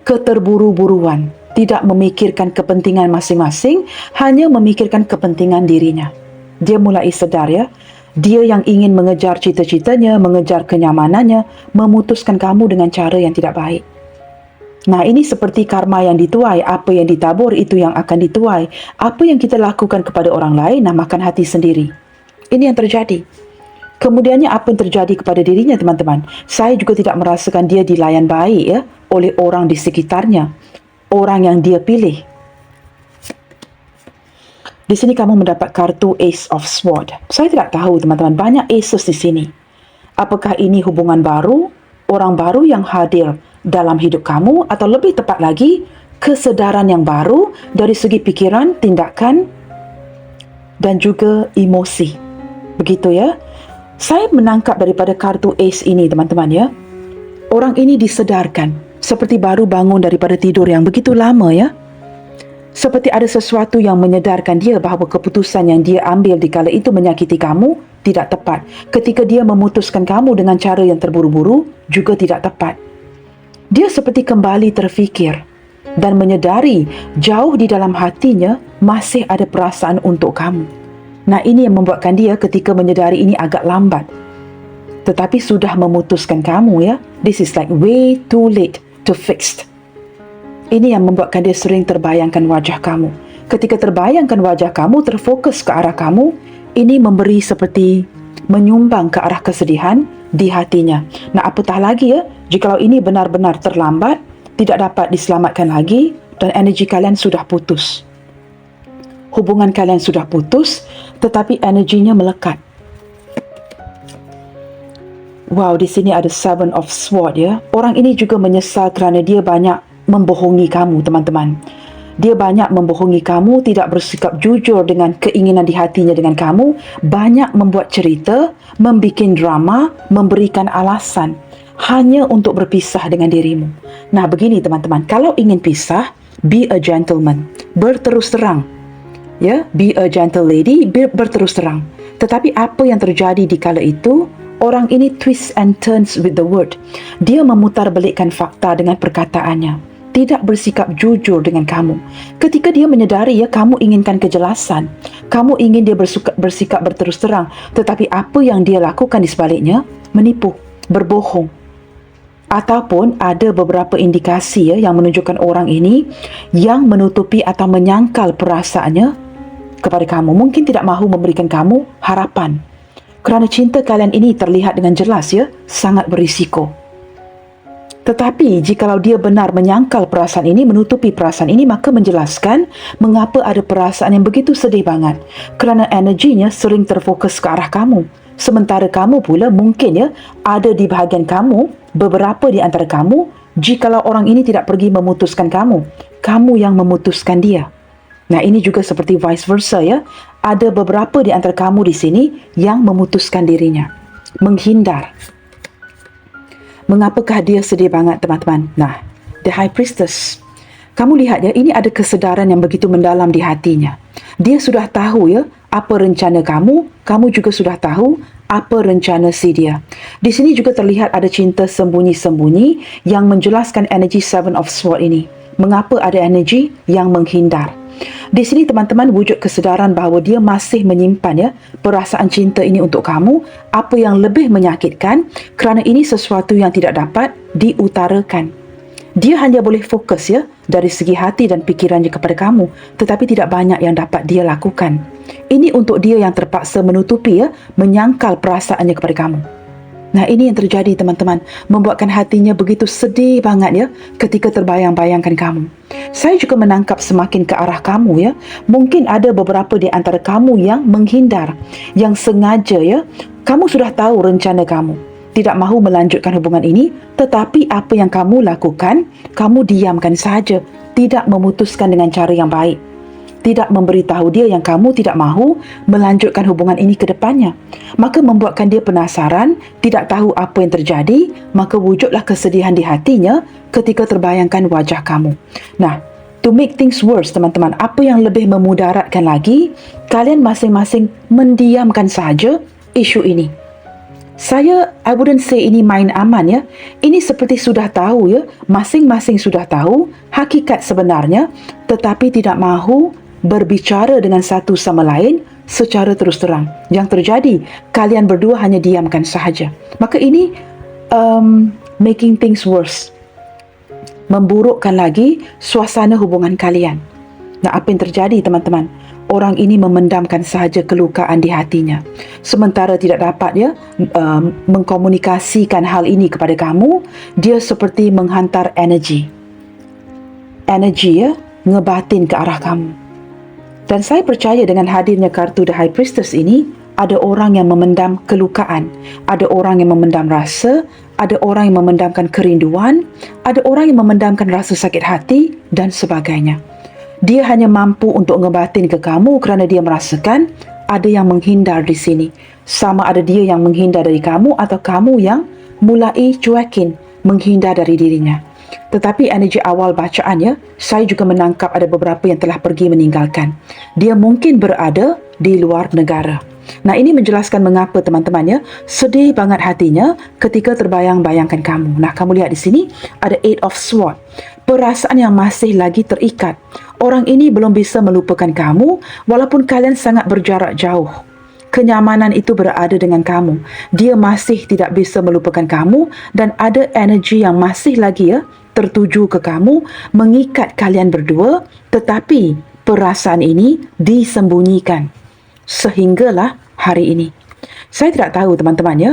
keterburu-buruan, tidak memikirkan kepentingan masing-masing, hanya memikirkan kepentingan dirinya. Dia mulai sadar ya, dia yang ingin mengejar cita-citanya, mengejar kenyamanannya, memutuskan kamu dengan cara yang tidak baik. Nah, ini seperti karma yang dituai. Apa yang ditabur itu yang akan dituai. Apa yang kita lakukan kepada orang lain, namakan hati sendiri. Ini yang terjadi. Kemudiannya apa yang terjadi kepada dirinya teman-teman? Saya juga tidak merasakan dia dilayan baik ya oleh orang di sekitarnya, orang yang dia pilih. Di sini kamu mendapat kartu Ace of Sword. Saya tidak tahu teman-teman, banyak aces di sini. Apakah ini hubungan baru, orang baru yang hadir dalam hidup kamu, atau lebih tepat lagi, kesedaran yang baru dari segi pikiran, tindakan dan juga emosi. Begitu ya. Saya menangkap daripada kartu Ace ini teman-teman ya. Orang ini disedarkan seperti baru bangun daripada tidur yang begitu lama ya. Seperti ada sesuatu yang menyedarkan dia bahawa keputusan yang dia ambil di kala itu menyakiti kamu tidak tepat. Ketika dia memutuskan kamu dengan cara yang terburu-buru juga tidak tepat. Dia seperti kembali terfikir dan menyedari jauh di dalam hatinya masih ada perasaan untuk kamu. Nah, ini yang membuatkan dia ketika menyedari ini agak lambat. Tetapi sudah memutuskan kamu ya. This is like way too late to fix. Ini yang membuatkan dia sering terbayangkan wajah kamu. Ketika terbayangkan wajah kamu, terfokus ke arah kamu, ini memberi seperti menyumbang ke arah kesedihan di hatinya. Nah, apatah lagi ya, jikalau ini benar-benar terlambat, tidak dapat diselamatkan lagi, dan energi kalian sudah putus. Hubungan kalian sudah putus, tetapi energinya melekat. Wow, di sini ada Seven of Swords ya. Orang ini juga menyesal kerana dia banyak membohongi kamu, teman-teman. Dia banyak membohongi kamu, tidak bersikap jujur dengan keinginan di hatinya dengan kamu, banyak membuat cerita, membuat drama, memberikan alasan hanya untuk berpisah dengan dirimu. Nah, begini teman-teman, kalau ingin pisah, be a gentleman, berterus terang. Ya, be a gentle lady, berterus terang. Tetapi apa yang terjadi di kala itu, orang ini twist and turns with the word. Dia memutar belikkan fakta dengan perkataannya, tidak bersikap jujur dengan kamu. Ketika dia menyedari ya, kamu inginkan kejelasan, kamu ingin dia bersikap berterus terang, tetapi apa yang dia lakukan di sebaliknya, menipu, berbohong. Ataupun ada beberapa indikasi ya, yang menunjukkan orang ini yang menutupi atau menyangkal perasaannya kepada kamu. Mungkin tidak mahu memberikan kamu harapan. Kerana cinta kalian ini terlihat dengan jelas ya, sangat berisiko. Tetapi jikalau dia benar menyangkal perasaan ini, menutupi perasaan ini, maka menjelaskan mengapa ada perasaan yang begitu sedih banget. Kerana energinya sering terfokus ke arah kamu. Sementara kamu pula mungkin ya, ada di bahagian kamu, beberapa di antara kamu, jikalau orang ini tidak pergi memutuskan kamu, kamu yang memutuskan dia. Nah, ini juga seperti vice versa ya. Ada beberapa di antara kamu di sini yang memutuskan dirinya, menghindar. Mengapakah dia sedih banget teman-teman? Nah, The High Priestess. Kamu lihat ya, ini ada kesedaran yang begitu mendalam di hatinya. Dia sudah tahu ya, apa rencana kamu juga sudah tahu apa rencana si dia. Di sini juga terlihat ada cinta sembunyi-sembunyi yang menjelaskan energi Seven of Swords ini. Mengapa ada energi yang menghindar? Di sini teman-teman wujud kesedaran bahawa dia masih menyimpan ya perasaan cinta ini untuk kamu, apa yang lebih menyakitkan kerana ini sesuatu yang tidak dapat diutarakan. Dia hanya boleh fokus ya dari segi hati dan pikirannya kepada kamu, tetapi tidak banyak yang dapat dia lakukan. Ini untuk dia yang terpaksa menutupi ya, menyangkal perasaannya kepada kamu. Nah, ini yang terjadi teman-teman, membuatkan hatinya begitu sedih banget ya ketika terbayang-bayangkan kamu. Saya juga menangkap semakin ke arah kamu ya. Mungkin ada beberapa di antara kamu yang menghindar, yang sengaja ya. Kamu sudah tahu rencana kamu, tidak mahu melanjutkan hubungan ini, tetapi apa yang kamu lakukan, kamu diamkan saja, tidak memutuskan dengan cara yang baik. Tidak memberitahu dia yang kamu tidak mahu melanjutkan hubungan ini ke depannya. Maka membuatkan dia penasaran, tidak tahu apa yang terjadi, maka wujudlah kesedihan di hatinya ketika terbayangkan wajah kamu. Nah, to make things worse teman-teman, apa yang lebih memudaratkan lagi, kalian masing-masing mendiamkan saja isu ini. I wouldn't say ini main aman ya. Ini seperti sudah tahu ya, masing-masing sudah tahu hakikat sebenarnya, tetapi tidak mahu berbicara dengan satu sama lain secara terus terang. Yang terjadi, kalian berdua hanya diamkan sahaja. Maka ini making things worse, memburukkan lagi suasana hubungan kalian. Nah, apa yang terjadi teman-teman? Orang ini memendamkan sahaja kelukaan di hatinya, sementara tidak dapat ya mengkomunikasikan hal ini kepada kamu. Dia seperti menghantar energi ya, ngebatin ke arah kamu. Dan saya percaya dengan hadirnya kartu The High Priestess ini, ada orang yang memendam kelukaan, ada orang yang memendam rasa, ada orang yang memendamkan kerinduan, ada orang yang memendamkan rasa sakit hati dan sebagainya. Dia hanya mampu untuk ngebatin ke kamu kerana dia merasakan ada yang menghindar di sini. Sama ada dia yang menghindar dari kamu atau kamu yang mulai cuekin, menghindar dari dirinya. Tetapi energi awal bacaannya, saya juga menangkap ada beberapa yang telah pergi meninggalkan. Dia mungkin berada di luar negara. Nah, ini menjelaskan mengapa teman-teman ya, sedih banget hatinya ketika terbayang-bayangkan kamu. Nah, kamu lihat di sini ada Eight of Swords. Perasaan yang masih lagi terikat. Orang ini belum bisa melupakan kamu walaupun kalian sangat berjarak jauh. Kenyamanan itu berada dengan kamu. Dia masih tidak bisa melupakan kamu dan ada energi yang masih lagi ya tertuju ke kamu, mengikat kalian berdua, tetapi perasaan ini disembunyikan sehinggalah hari ini. Saya tidak tahu teman-teman ya,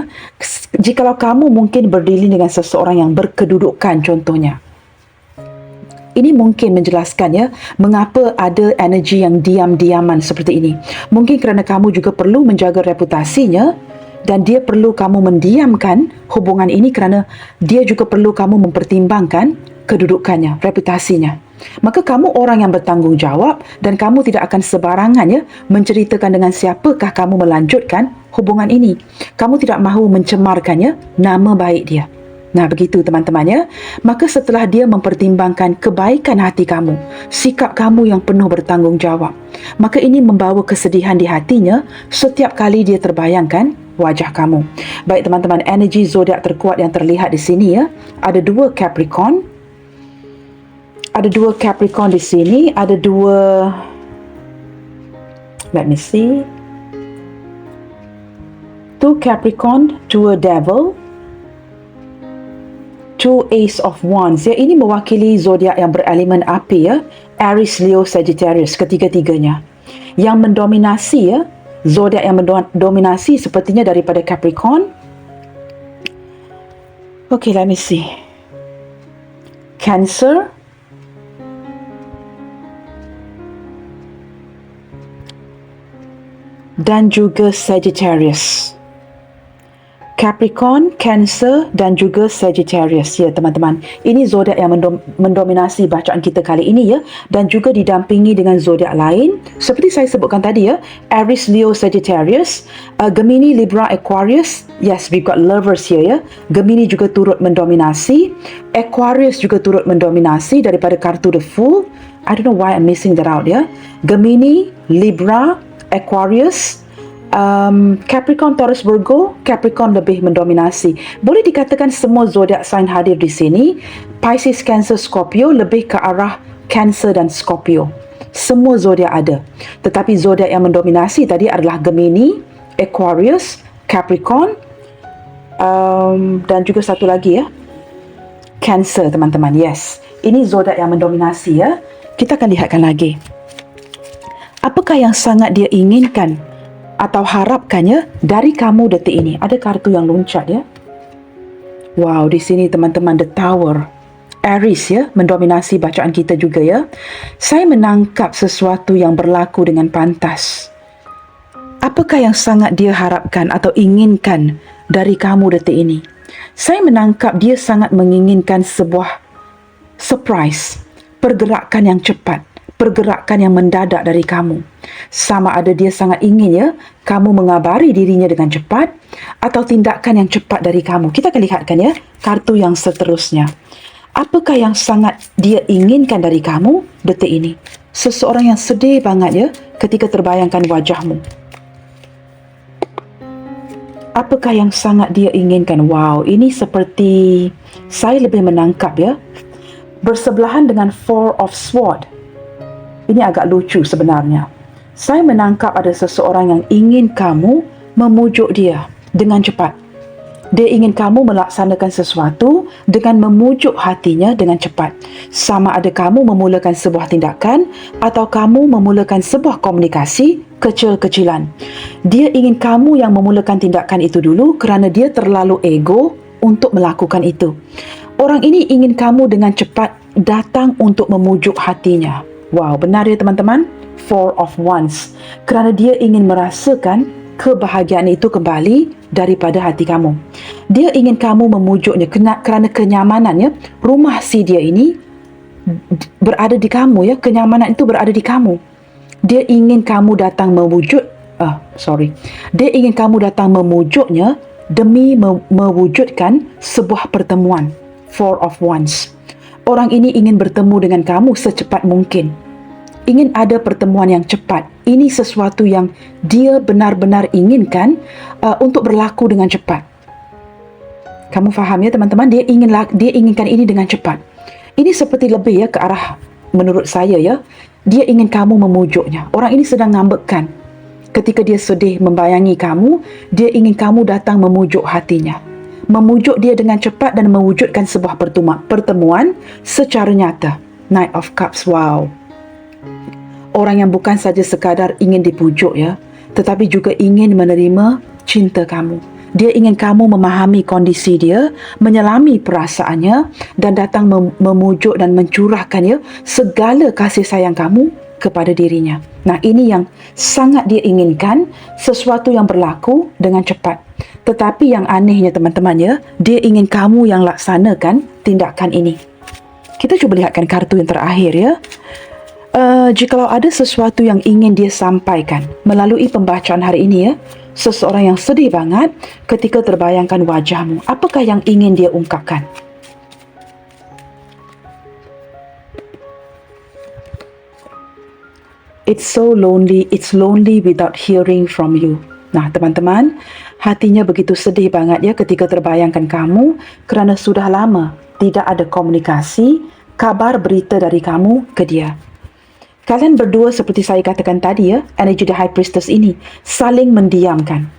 jikalau kamu mungkin berdilin dengan seseorang yang berkedudukan contohnya. Ini mungkin menjelaskan ya, mengapa ada energi yang diam-diaman seperti ini. Mungkin kerana kamu juga perlu menjaga reputasinya dan dia perlu kamu mendiamkan hubungan ini kerana dia juga perlu kamu mempertimbangkan kedudukannya, reputasinya. Maka kamu orang yang bertanggungjawab dan kamu tidak akan sebarangan ya menceritakan dengan siapakah kamu melanjutkan hubungan ini. Kamu tidak mahu mencemarkannya nama baik dia. Nah, begitu teman-teman ya. Maka setelah dia mempertimbangkan kebaikan hati kamu, sikap kamu yang penuh bertanggungjawab, maka ini membawa kesedihan di hatinya setiap kali dia terbayangkan wajah kamu. Baik teman-teman, energi zodiak terkuat yang terlihat di sini ya, ada dua Capricorn. Ada dua Capricorn di sini, ada dua, let me see, two Capricorn, two Devil, two Ace of Wands. Ya, ini mewakili zodiak yang berelemen api ya, Aries, Leo, Sagittarius, ketiga-tiganya. Yang mendominasi ya, zodiak yang mendominasi sepertinya daripada Capricorn. Okay, let me see. Cancer, dan juga Sagittarius. Capricorn, Cancer dan juga Sagittarius ya teman-teman. Ini zodiak yang mendominasi bacaan kita kali ini ya, dan juga didampingi dengan zodiak lain seperti saya sebutkan tadi ya, Aries, Leo, Sagittarius, Gemini, Libra, Aquarius. Yes, we've got lovers here ya. Gemini juga turut mendominasi, Aquarius juga turut mendominasi daripada kartu The Fool. I don't know why I'm missing that out ya. Gemini, Libra, Aquarius, Capricorn, Taurus, Virgo. Capricorn lebih mendominasi. Boleh dikatakan semua zodiak sign hadir di sini. Pisces, Cancer, Scorpio lebih ke arah Cancer dan Scorpio. Semua zodiak ada. Tetapi zodiak yang mendominasi tadi adalah Gemini, Aquarius, Capricorn, dan juga satu lagi ya, Cancer teman-teman. Yes, ini zodiak yang mendominasi ya. Kita akan lihatkan lagi. Apakah yang sangat dia inginkan atau harapkannya dari kamu detik ini? Ada kartu yang loncat ya. Wow, di sini teman-teman, The Tower. Aries ya, mendominasi bacaan kita juga ya. Saya menangkap sesuatu yang berlaku dengan pantas. Apakah yang sangat dia harapkan atau inginkan dari kamu detik ini? Saya menangkap dia sangat menginginkan sebuah surprise, pergerakan yang cepat, pergerakan yang mendadak dari kamu. Sama ada dia sangat ingin ya, kamu mengabari dirinya dengan cepat atau tindakan yang cepat dari kamu. Kita akan lihatkan ya, kartu yang seterusnya. Apakah yang sangat dia inginkan dari kamu detik ini? Seseorang yang sedih banget ya, ketika terbayangkan wajahmu. Apakah yang sangat dia inginkan? Wow, ini seperti saya lebih menangkap ya, bersebelahan dengan Four of Swords. Ini agak lucu sebenarnya. Saya menangkap ada seseorang yang ingin kamu memujuk dia dengan cepat. Dia ingin kamu melaksanakan sesuatu dengan memujuk hatinya dengan cepat. Sama ada kamu memulakan sebuah tindakan atau kamu memulakan sebuah komunikasi kecil-kecilan. Dia ingin kamu yang memulakan tindakan itu dulu kerana dia terlalu ego untuk melakukan itu. Orang ini ingin kamu dengan cepat datang untuk memujuk hatinya. Wow, benar ya teman-teman? Four of Wands. Kerana dia ingin merasakan kebahagiaan itu kembali daripada hati kamu. Dia ingin kamu memujuknya kerana kenyamanannya. Rumah si dia ini berada di kamu ya. Kenyamanan itu berada di kamu. Dia ingin kamu datang Dia ingin kamu datang memujuknya demi mewujudkan sebuah pertemuan. Four of Wands. Orang ini ingin bertemu dengan kamu secepat mungkin. Ingin ada pertemuan yang cepat. Ini sesuatu yang dia benar-benar inginkan untuk berlaku dengan cepat. Kamu faham ya teman-teman? Dia inginkan ini dengan cepat. Ini seperti lebih ya ke arah, menurut saya ya, dia ingin kamu memujuknya. Orang ini sedang ngambekkan. Ketika dia sedih membayangi kamu, dia ingin kamu datang memujuk hatinya. Memujuk dia dengan cepat dan mewujudkan sebuah pertemuan secara nyata. Knight of Cups, wow. Orang yang bukan saja sekadar ingin dipujuk ya, tetapi juga ingin menerima cinta kamu. Dia ingin kamu memahami kondisi dia, menyelami perasaannya dan datang memujuk dan mencurahkan ya segala kasih sayang kamu kepada dirinya. Nah, ini yang sangat dia inginkan, sesuatu yang berlaku dengan cepat. Tetapi yang anehnya teman-teman ya, dia ingin kamu yang laksanakan tindakan ini. Kita cuba lihatkan kartu yang terakhir ya. Jikalau ada sesuatu yang ingin dia sampaikan melalui pembacaan hari ini ya, seseorang yang sedih banget ketika terbayangkan wajahmu, apakah yang ingin dia ungkapkan? It's so lonely, it's lonely without hearing from you. Nah teman-teman, hatinya begitu sedih banget ya ketika terbayangkan kamu kerana sudah lama tidak ada komunikasi, kabar berita dari kamu ke dia. Kalian berdua seperti saya katakan tadi ya, energi The High Priestess ini saling mendiamkan.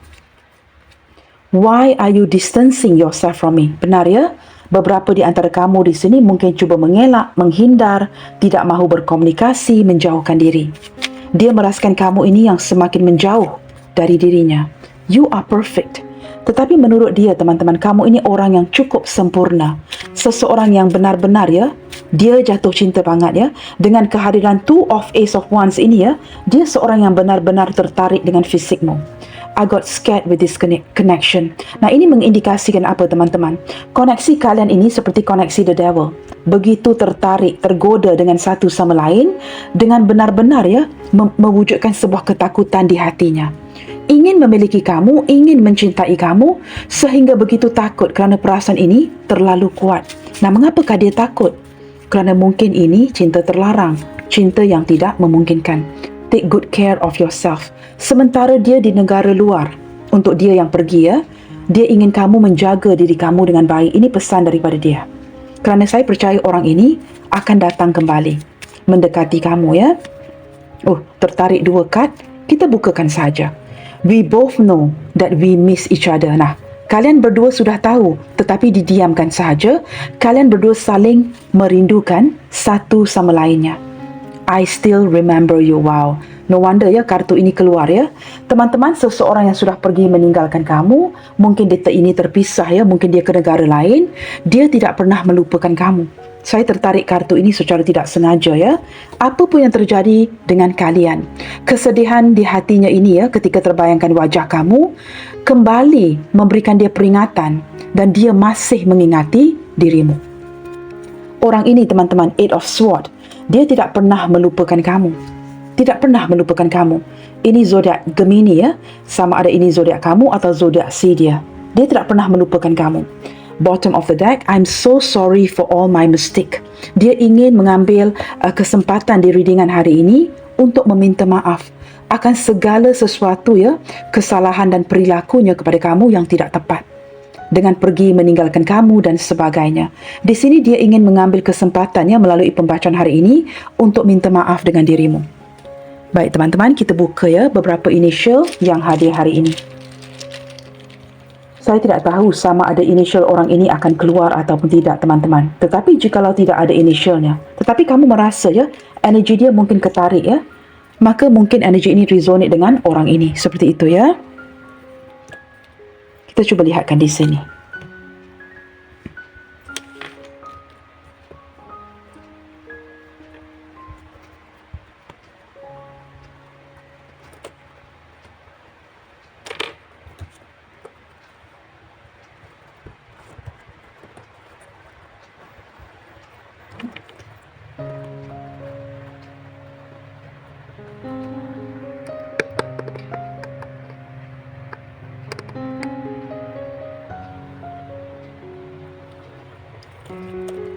Why are you distancing yourself from me? Benar ya? Beberapa di antara kamu di sini mungkin cuba mengelak, menghindar, tidak mahu berkomunikasi, menjauhkan diri. Dia merasakan kamu ini yang semakin menjauh dari dirinya. You are perfect. Tetapi menurut dia teman-teman, kamu ini orang yang cukup sempurna. Seseorang yang benar-benar ya, dia jatuh cinta banget ya. Dengan kehadiran Two of Ace of Wands ini ya, dia seorang yang benar-benar tertarik dengan fisikmu. I got scared with this connection. Nah, ini mengindikasikan apa teman-teman? Koneksi kalian ini seperti koneksi the devil. Begitu tertarik, tergoda dengan satu sama lain, dengan benar-benar ya, mewujudkan sebuah ketakutan di hatinya. Ingin memiliki kamu, ingin mencintai kamu, sehingga begitu takut kerana perasaan ini terlalu kuat. Nah, mengapakah dia takut? Kerana mungkin ini cinta terlarang, cinta yang tidak memungkinkan. Take good care of yourself. Sementara dia di negara luar, untuk dia yang pergi ya, dia ingin kamu menjaga diri kamu dengan baik. Ini pesan daripada dia. Kerana saya percaya orang ini akan datang kembali, mendekati kamu ya. Tertarik dua kad, kita bukakan saja. We both know that we miss each other. Nah, kalian berdua sudah tahu, tetapi didiamkan sahaja. Kalian berdua saling merindukan satu sama lainnya. I still remember you. Wow. No wonder ya kartu ini keluar ya. Teman-teman, seseorang yang sudah pergi meninggalkan kamu, mungkin dia ini terpisah ya, mungkin dia ke negara lain, dia tidak pernah melupakan kamu. Saya tertarik kartu ini secara tidak sengaja ya. Apa pun yang terjadi dengan kalian, kesedihan di hatinya ini ya ketika terbayangkan wajah kamu, kembali memberikan dia peringatan dan dia masih mengingati dirimu. Orang ini teman-teman, Eight of Swords, dia tidak pernah melupakan kamu. Tidak pernah melupakan kamu. Ini zodiak Gemini ya, sama ada ini zodiak kamu atau zodiak si dia. Dia tidak pernah melupakan kamu. Bottom of the deck, I'm so sorry for all my mistake. Dia ingin mengambil kesempatan di readingan hari ini untuk meminta maaf akan segala sesuatu ya, kesalahan dan perilakunya kepada kamu yang tidak tepat. Dengan pergi meninggalkan kamu dan sebagainya. Di sini dia ingin mengambil kesempatannya melalui pembacaan hari ini untuk minta maaf dengan dirimu. Baik teman-teman, kita buka ya beberapa initial yang hadir hari ini. Saya tidak tahu sama ada inisial orang ini akan keluar ataupun tidak teman-teman. Tetapi jikalau tidak ada inisialnya, tetapi kamu merasa ya, energi dia mungkin ketarik ya, maka mungkin energi ini resonate dengan orang ini. Seperti itu ya. Kita cuba lihatkan di sini.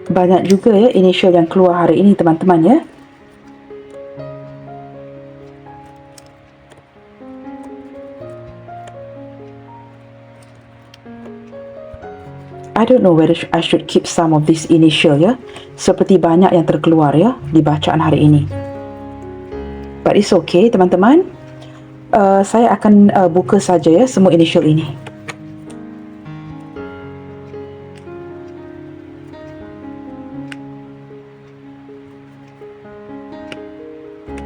Banyak juga ya initial yang keluar hari ini teman-teman ya. I don't know whether I should keep some of this initial ya. Seperti banyak yang terkeluar ya di bacaan hari ini. But it's okay teman-teman. Saya akan buka saja ya semua initial ini.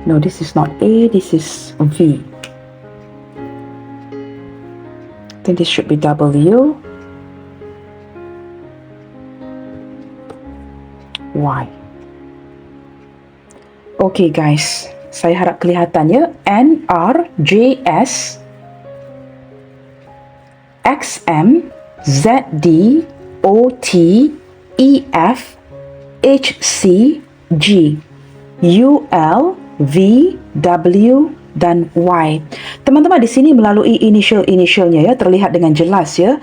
No, this is not A, this is V. I think this should be W. Y. Okay guys, saya harap kelihatan ya. N, R, J, S, X, M, Z, D, O, T, E, F, H, C, G, U, L, V, W, dan Y. Teman-teman di sini melalui initial-initialnya ya terlihat dengan jelas ya.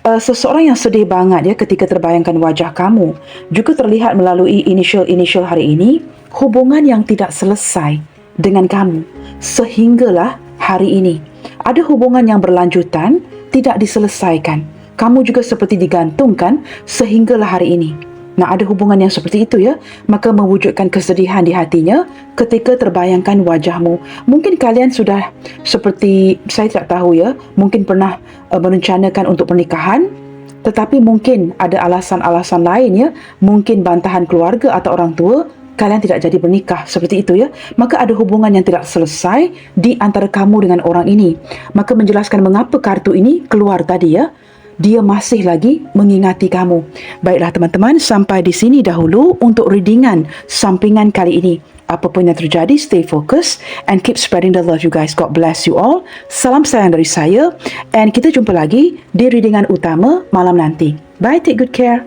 Seseorang yang sedih banget ya ketika terbayangkan wajah kamu. Juga terlihat melalui initial-initial hari ini hubungan yang tidak selesai dengan kamu sehinggalah hari ini. Ada hubungan yang berlanjutan tidak diselesaikan. Kamu juga seperti digantungkan sehinggalah hari ini. Nah, ada hubungan yang seperti itu ya, maka mewujudkan kesedihan di hatinya ketika terbayangkan wajahmu. Mungkin kalian sudah seperti, saya tidak tahu ya, mungkin pernah merencanakan untuk pernikahan, tetapi mungkin ada alasan-alasan lain ya, mungkin bantahan keluarga atau orang tua, kalian tidak jadi bernikah, seperti itu ya. Maka ada hubungan yang tidak selesai di antara kamu dengan orang ini. Maka menjelaskan mengapa kartu ini keluar tadi ya. Dia masih lagi mengingati kamu. Baiklah teman-teman, sampai di sini dahulu untuk readingan sampingan kali ini. Apapun yang terjadi, stay focused and keep spreading the love you guys. God bless you all. Salam sayang dari saya. And kita jumpa lagi di readingan utama malam nanti. Bye, take good care.